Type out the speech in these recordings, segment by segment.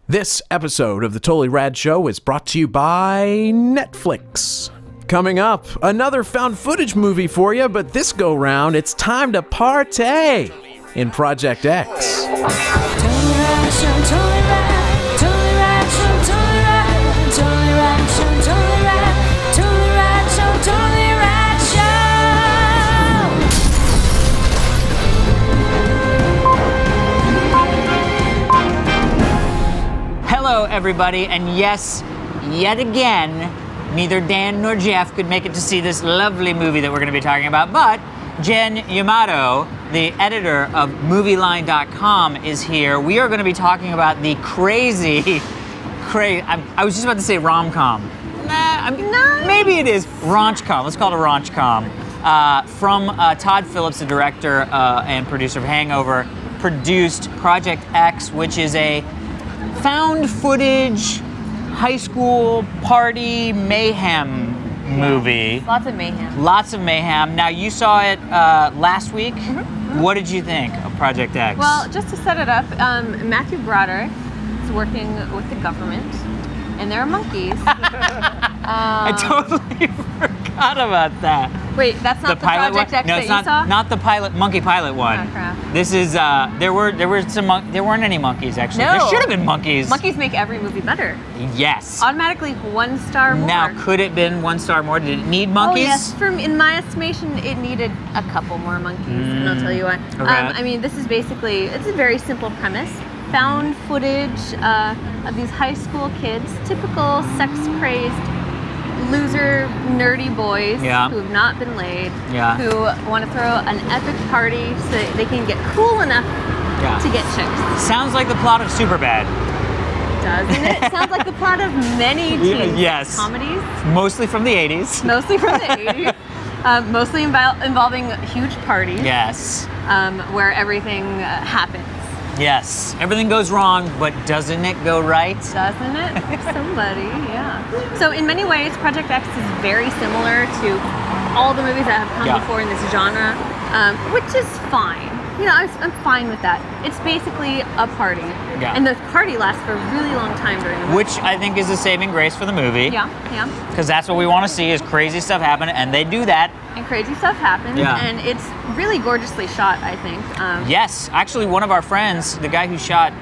This episode of the Totally Rad Show is brought to you by Netflix. Coming up, another found footage movie for you, but this go round, it's time to partay in Project X. Hello, everybody, and yes, yet again, neither Dan nor Jeff could make it to see this lovely movie that we're going to be talking about, but Jen Yamato, the editor of MovieLine.com, is here. We are going to be talking about the crazy, I was just about to say rom-com. Maybe it is raunch-com. Let's call it a raunch-com. From Todd Phillips, the director and producer of Hangover, produced Project X, which is a found footage high school party mayhem movie. Lots of mayhem. Lots of mayhem. Now, you saw it last week. Mm-hmm. What did you think of Project X? Well, just to set it up, Matthew Broderick is working with the government, and there are monkeys. I totally forgot about that. Wait, that's not the Project X no, that it's you saw? not the monkey pilot one. Oh, crap. This is there weren't any monkeys actually. No. There should have been monkeys. Monkeys make every movie better. Yes. Automatically 1 star more. Now, could it have been 1 star more? Did it need monkeys? Oh yes, in my estimation, it needed a couple more monkeys, and I'll tell you what. Okay. I mean, this is basically, it's a very simple premise. Found footage of these high school kids, typical sex-crazy loser, nerdy boys who have not been laid, who want to throw an epic party so that they can get cool enough to get chicks. Sounds like the plot of Superbad. Doesn't it? Sounds like the plot of many teen comedies. Mostly from the 80s. Mostly from the 80s. Mostly involving huge parties. Yes. Where everything happens. Yes. Everything goes wrong, but doesn't it go right? Doesn't it? For somebody, yeah. So in many ways, Project X is very similar to all the movies that have come before in this genre, which is fine. You know, I'm fine with that. It's basically a party. Yeah. And the party lasts for a really long time during the movie. Which I think is a saving grace for the movie. Yeah, yeah. Because that's what we want to see is crazy stuff happen, and they do that. And crazy stuff happens, and it's really gorgeously shot, I think. Yes, actually one of our friends, the guy who shot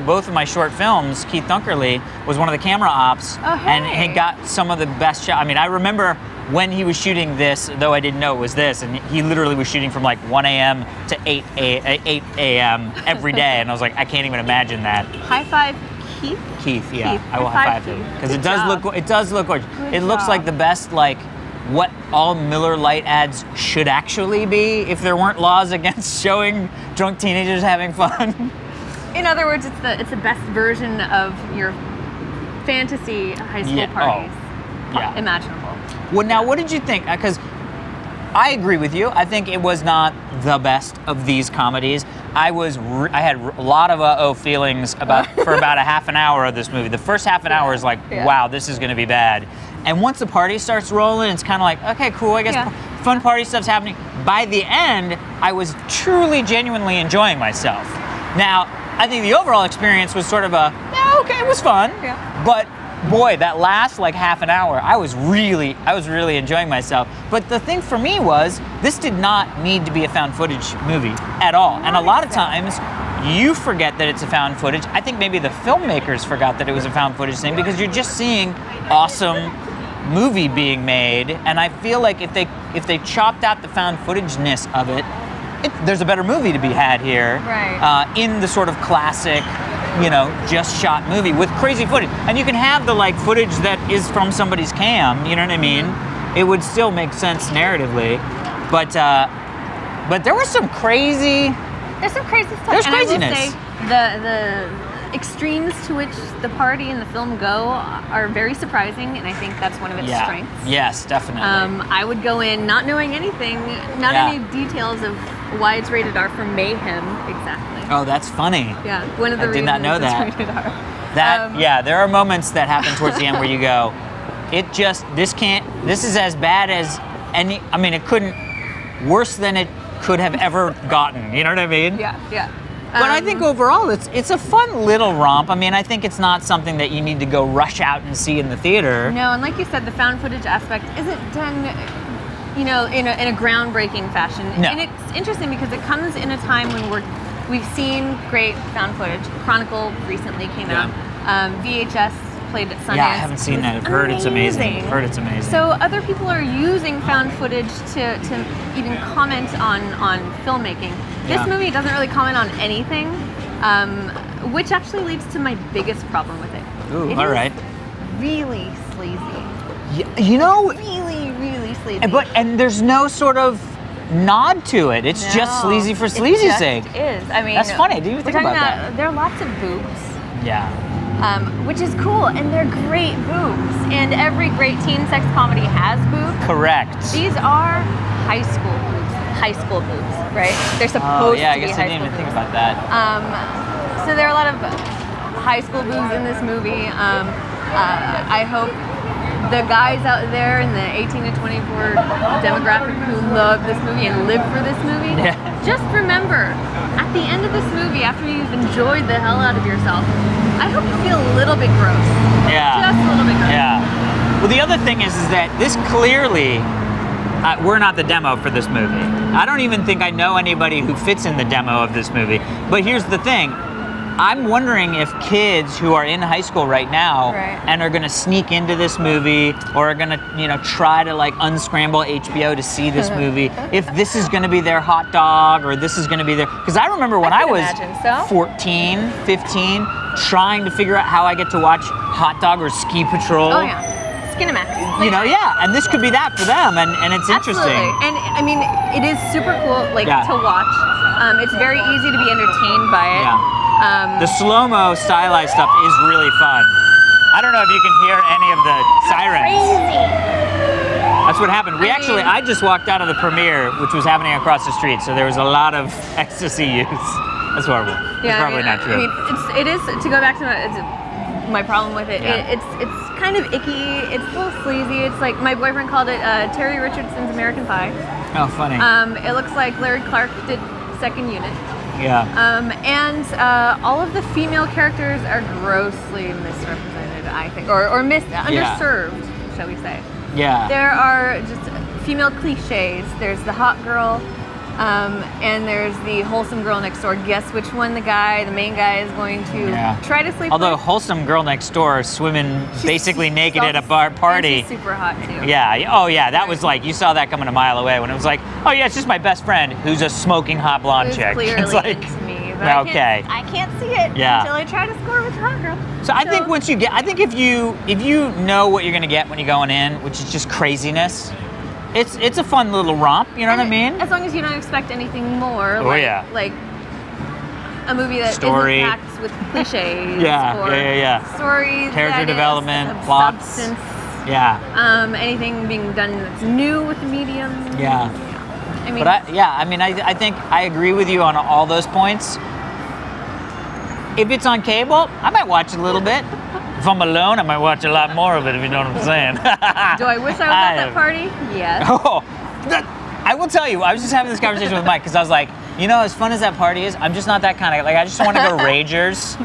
both of my short films, Keith Dunkerley, was one of the camera ops, and he got some of the best shots. I mean, I remember when he was shooting this, though I didn't know it was this, and he literally was shooting from like 1 a.m. to 8 a.m. every day, and I was like, I can't even imagine that. High five, Keith? Keith, yeah. Keith. I will high five him. Because it does look gorgeous. It looks like the best, like, what all Miller Lite ads should actually be if there weren't laws against showing drunk teenagers having fun. In other words, it's the best version of your fantasy high school parties imaginable. Well, now, what did you think? Because I agree with you. I think it was not the best of these comedies. I had a lot of feelings for about a half an hour of this movie. The first half an hour is like, wow, this is going to be bad. And once the party starts rolling, it's kind of like, okay, cool, I guess fun party stuff's happening. By the end, I was truly, genuinely enjoying myself. Now, I think the overall experience was sort of okay, it was fun. Yeah. But boy, that last like half an hour, I was really enjoying myself. But the thing for me was, this did not need to be a found footage movie at all. And a lot of times, you forget that it's a found footage. I think maybe the filmmakers forgot that it was a found footage thing because you're just seeing awesome movie being made. And I feel like if they chopped out the found footage-ness of it, there's a better movie to be had here. Right. In the sort of classic, just shot movie with crazy footage. And you can have the like footage that is from somebody's cam, you know what I mean? It would still make sense narratively. But there was some crazy... There's some crazy stuff. There's and craziness. I will say the extremes to which the party and the film go are very surprising, and I think that's one of its strengths. Yes, definitely. I would go in not knowing anything, not any details of why it's rated R for mayhem exactly. Oh, that's funny. Yeah, one of the reasons I did not know that. It's rated R. That there are moments that happen towards the end where you go, this is as bad as any. I mean, it couldn't worse than it could have ever gotten. You know what I mean? Yeah. But I think overall, it's a fun little romp. I mean, I think it's not something that you need to go rush out and see in the theater. No, and like you said, the found footage aspect isn't done, in a groundbreaking fashion. No. And it's interesting because it comes in a time when we've seen great found footage. Chronicle recently came out. VHS played at Sundance. Yeah, I haven't seen that. I've heard it's amazing. Heard it's amazing. So other people are using found footage to even comment on filmmaking. This movie doesn't really comment on anything, which actually leads to my biggest problem with it. Ooh, all right. Really sleazy. Really, really sleazy. And there's no sort of nod to it. It's just sleazy for sleazy's sake. It is. I mean, that's funny. Do you think about that? There are lots of boobs. Yeah. Which is cool, and they're great boobs. And every great teen sex comedy has boobs. Correct. These are high school boobs. High school boobs, right? They're supposed to be high school boobs. Yeah, I guess I didn't even think about that. So there are a lot of high school boobs in this movie. I hope the guys out there in the 18 to 24 demographic who love this movie and live for this movie, just remember, at the end of this movie, after you've enjoyed the hell out of yourself, I hope you feel a little bit gross. Yeah. Just a little bit gross. Yeah. Well, the other thing is that this clearly, we're not the demo for this movie. I don't even think I know anybody who fits in the demo of this movie. But here's the thing. I'm wondering if kids who are in high school right now and are going to sneak into this movie or are going to, try to like unscramble HBO to see this movie, if this is going to be their hot dog or this is going to be their... Because I remember when I was 14, 15, trying to figure out how I get to watch Hot Dog or Ski Patrol. Oh, yeah. Skinemax. And this could be that for them, and it's interesting. And I mean, it is super cool, to watch. It's very easy to be entertained by it. The slow-mo stylized stuff is really fun. I don't know if you can hear any of the sirens. Crazy. That's what happened. I just walked out of the premiere, which was happening across the street, so there was a lot of ecstasy use. That's horrible. It's probably not true. I mean, it is, to go back to my problem with it, it's kind of icky, it's a little sleazy. It's like, my boyfriend called it Terry Richardson's American Pie. Oh, funny. It looks like Larry Clark did Second Unit. Yeah. And all of the female characters are grossly misrepresented, I think, or underserved, shall we say. Yeah. There are just female cliches. There's the hot girl, and there's the wholesome girl next door. Guess which one the main guy is going to try to sleep Although with? wholesome girl next door basically basically naked at a party. And she's super hot too. Yeah. Oh yeah. That was like, you saw that coming a mile away when it was like, oh yeah, it's just my best friend who's a smoking hot blonde chick. Clearly it's like, into me, but I can't see it until I try to score with the hot girl. So I think if you know what you're gonna get when you're going in, which is just craziness, it's a fun little romp. You know what I mean? As long as you don't expect anything more. Oh, like a movie that isn't packed with cliches. Stories. Character development, of plots. Substance. Anything being done that's new with the medium. I mean, I think I agree with you on all those points. If it's on cable, I might watch it a little bit. If I'm alone, I might watch a lot more of it, if you know what I'm saying. Do I wish I was at that party? Yes. I will tell you, I was just having this conversation with Mike, because I was like, as fun as that party is, I'm just not that kind of, I just want to go ragers.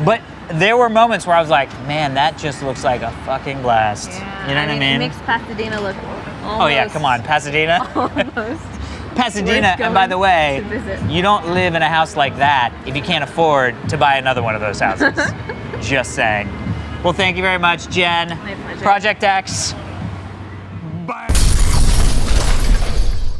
But there were moments where I was like, man, that just looks like a fucking blast. Yeah, you know what I mean? It makes Pasadena look almost... Oh yeah, come on, Pasadena? Almost. Pasadena, and by the way, you don't live in a house like that if you can't afford to buy another one of those houses. Just saying. Well, thank you very much, Jen. My pleasure. Project X. Bye.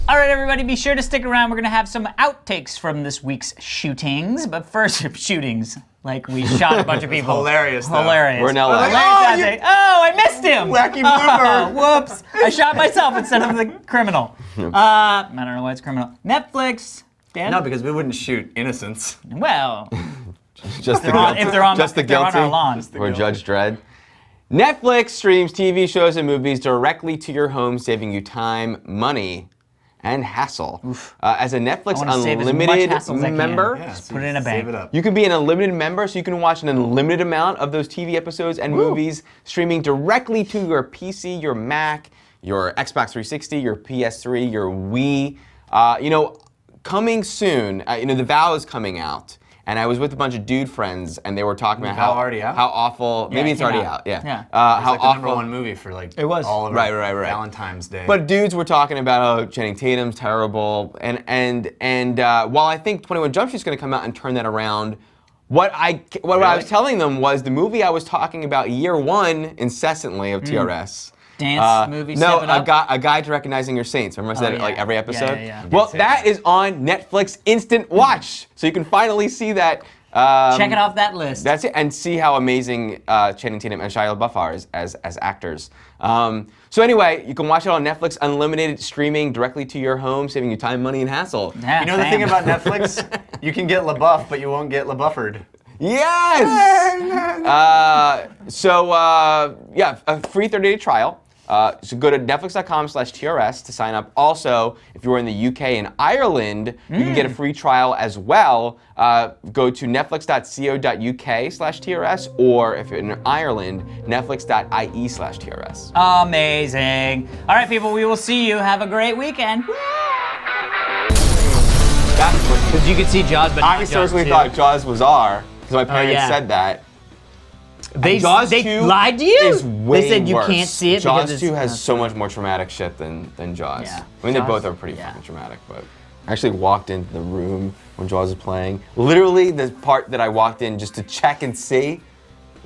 All right, everybody, be sure to stick around. We're going to have some outtakes from this week's shootings. But first, shootings. Like, we shot a bunch of people. Hilarious, though. Hilarious. We're in LA. I missed him. Wacky blooper. Whoops. I shot myself instead of the criminal. I don't know why it's criminal. Netflix. Dan? No, because we wouldn't shoot innocents. Well, just the guilty. If they're on our lawn. Or Judge Dredd. Netflix streams TV shows and movies directly to your home, saving you time, money, and hassle. As a Netflix Unlimited member, just put it in a bank. You can be an unlimited member, so you can watch an unlimited amount of those TV episodes and movies streaming directly to your PC, your Mac, your Xbox 360, your PS3, your Wii. coming soon. You know, The Vow is coming out. And I was with a bunch of dude friends, and they were talking about how awful. Maybe it's already out. Yeah. How like awful. The #1 movie for like all of right. Valentine's Day. But dudes were talking about how Channing Tatum's terrible, and while I think 21 Jump Street's going to come out and turn that around, what I was telling them was the movie I was talking about year one incessantly of TRS. Dance movie. No, a guide to recognizing your saints. Remember I said it like every episode? Well, that is on Netflix Instant Watch, so you can finally see that. Check it off that list. That's it, and see how amazing Channing Tatum and Shia LaBeouf are as actors. So anyway, you can watch it on Netflix, unlimited streaming directly to your home, saving you time, money, and hassle. Yeah, you know the thing about Netflix? You can get LaBeouf, but you won't get LaBeoufed. Yes! Yeah, a free 30-day trial. So go to netflix.com/TRS to sign up. Also, if you're in the UK and Ireland, you can get a free trial as well. Go to netflix.co.uk/TRS, or if you're in Ireland, netflix.ie/TRS. Amazing. All right, people, we will see you. Have a great weekend. Because you could see Jaws, but I seriously thought Jaws was R, because my parents said that. They lied to you? Is way they said you worse. Can't see it. Jaws 2 has so much more traumatic shit than Jaws. Yeah. I mean, they both are pretty fucking traumatic, but I actually walked into the room when Jaws was playing. Literally, the part that I walked in just to check and see,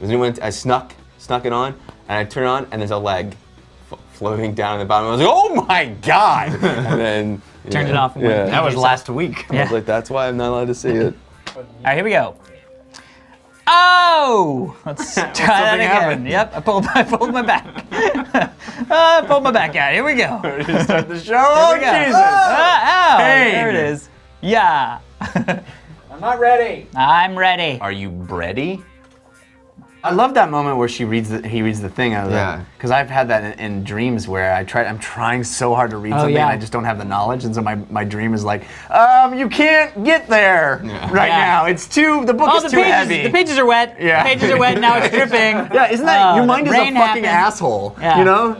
I snuck it on, and I turn it on, and there's a leg floating down in the bottom. I was like, oh my God! And then turned it off. That was last week. I was like, that's why I'm not allowed to see it. All right, here we go. Oh! Let's try that again. Happened? Yep, I pulled my back. I pulled my back out. Here we go. Ready to start the show? Oh, Jesus! Ow! There it is. Yeah. I'm not ready. I'm ready. Are you ready? I love that moment where he reads the thing out of that. Because I've had that in dreams where I'm trying so hard to read something and I just don't have the knowledge, and so my dream is like, you can't get there right now. It's the book is too heavy. The pages are wet. Yeah. The pages are wet, now it's dripping. Yeah, isn't that, your mind is a fucking asshole, you know?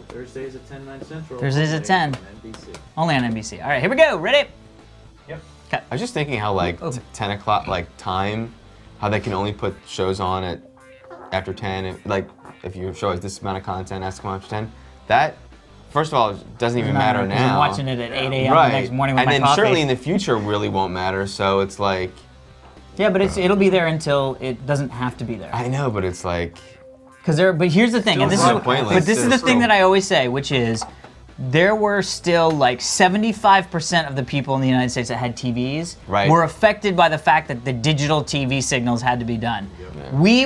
Thursdays at 10, 9 Central. Thursdays at 10. NBC. Only on NBC. All right, here we go. Ready? Yep. Cut. I was just thinking how 10 o'clock, time, how they can only put shows on at after 10, if your show has this amount of content, has to come after 10. That, first of all, doesn't even matter now. I'm watching it at 8 a.m. the next morning with my coffee. And then certainly in the future really won't matter, so it's like... Yeah, but it'll be there until it doesn't have to be there. I know, but it's like... But here's the thing, and this is the thing that I always say, which is, there were still 75% of the people in the United States that had TVs were affected by the fact that the digital TV signals had to be done. Yeah. We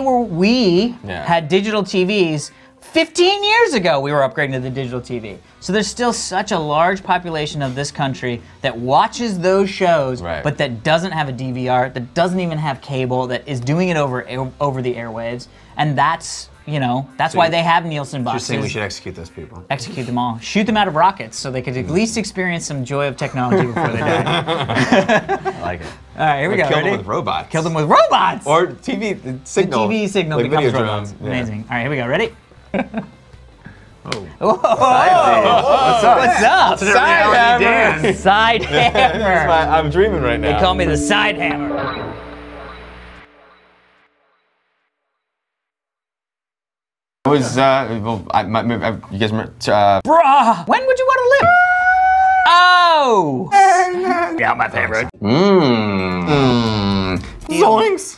had digital TVs 15 years ago. We were upgrading to the digital TV. So there's still such a large population of this country that watches those shows, but that doesn't have a DVR, that doesn't even have cable, that is doing it over the airwaves, and that's why they have Nielsen boxes. You're saying we should execute those people. Execute them all. Shoot them out of rockets so they could at least experience some joy of technology before they die. I like it. All right, here we go. Kill them with robots. Kill them with robots! Or TV signal. The TV signal becomes robots. Yeah. Amazing. All right, here we go. Ready? Whoa. What's up? Side hammer. Side hammer. I'm dreaming right now. They call me the side hammer. It was, you guys remember, Bruh! When would you want to live? Oh! Yeah, my favorite. Zoinks!